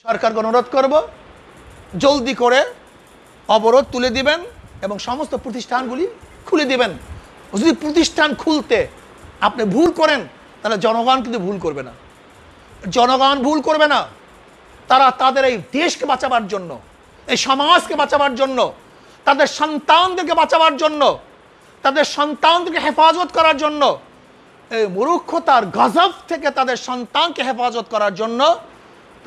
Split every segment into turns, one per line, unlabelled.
সরকারকে অনুরোধ করব জলদি করে অবরোধ তুলে দিবেন এবং সমস্ত প্রতিষ্ঠানগুলি খুলে দিবেন। যদি প্রতিষ্ঠান খুলতে আপনি ভুল করেন তাহলে জনগণ কিন্তু ভুল করবে না, জনগণ ভুল করবে না। তারা তাদের এই দেশকে বাঁচাবার জন্য, এই সমাজকে বাঁচাবার জন্য, তাদের সন্তানদেরকে বাঁচাবার জন্য, তাদের সন্তানদেরকে হেফাজত করার জন্য, এই মূর্খতার গজব থেকে তাদের সন্তানকে হেফাজত করার জন্য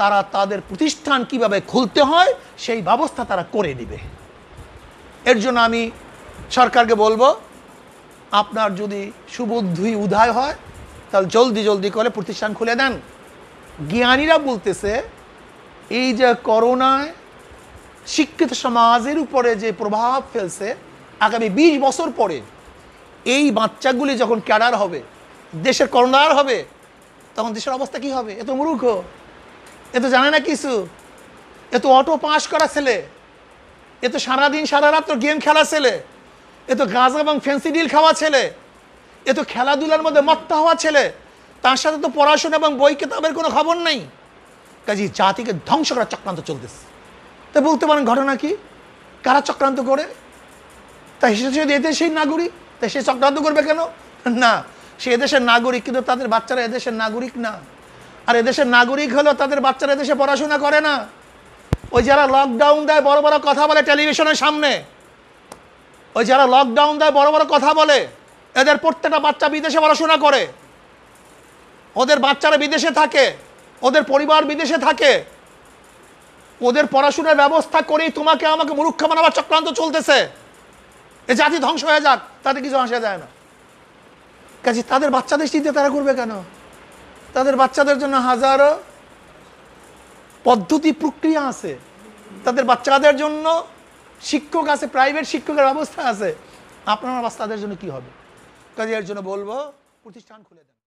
তারা তাদের প্রতিষ্ঠান কিভাবে খুলতে হয় সেই ব্যবস্থা তারা করে নেবে। এর জন্য আমি সরকারকে বলবো, আপনার যদি সুবুদ্ধি উদয় হয় তাহলে জলদি জলদি করে প্রতিষ্ঠান খুলে দেন। জ্ঞানীরা বলতেছে এই যে করোনায় শিক্ষিত সমাজের উপরে যে প্রভাব ফেলছে, আগামী 20 বছর পরে এই বাচ্চাগুলি যখন ক্যাডার হবে, দেশের কর্ণধার হবে, তখন দেশের অবস্থা কি হবে? এত মূর্খ, এ তো জানে না কিছু, এ তো অটো পাস করা ছেলে, এ তো সারাদিন সারা রাত গেম খেলা ছেলে, এ তো গাঁজা এবং ফ্যান্সি ডিল খাওয়া ছেলে, এ তো খেলাধুলার মধ্যে মত্ত হওয়া ছেলে, তার সাথে তো পড়াশোনা এবং বই কিতাবের কোনো খবর নেই। কাজে জাতিকে ধ্বংস করার চক্রান্ত চলতেছে। তা বলতে পারেন ঘটনা কি, কারা চক্রান্ত করে? তাই সে এদেশের নাগরিক, তাই সে চক্রান্ত করবে কেন? না, সে এদেশের নাগরিক, কিন্তু তাদের বাচ্চারা এদেশের নাগরিক না। আর এদেশের নাগরিক হলেও তাদের বাচ্চারা এদেশে পড়াশোনা করে না। ওই যারা লকডাউন দেয়, বড় বড় কথা বলে টেলিভিশনের সামনে, ওই যারা লকডাউন দেয়, বড় বড় কথা বলে, এদের প্রত্যেকটা বাচ্চা বিদেশে পড়াশোনা করে, ওদের বাচ্চারা বিদেশে থাকে, ওদের পরিবার বিদেশে থাকে, ওদের পড়াশোনার ব্যবস্থা করেই তোমাকে আমাকে মূর্খ বানাবার চক্রান্ত চলতেছে। এ জাতি ধ্বংস হয়ে যাক, তাতে কিছু আসে যায় না। কাজে তাদের বাচ্চাদের চিন্তা তারা করবে কেন? তাদের বাচ্চাদের জন্য হাজারো পদ্ধতি প্রক্রিয়া আছে, তাদের বাচ্চাদের জন্য শিক্ষক আছে, প্রাইভেট শিক্ষকের ব্যবস্থা আছে। আপনার তাদের জন্য কি হবে? কাজে এর জন্য বলবো প্রতিষ্ঠান খুলে দেন।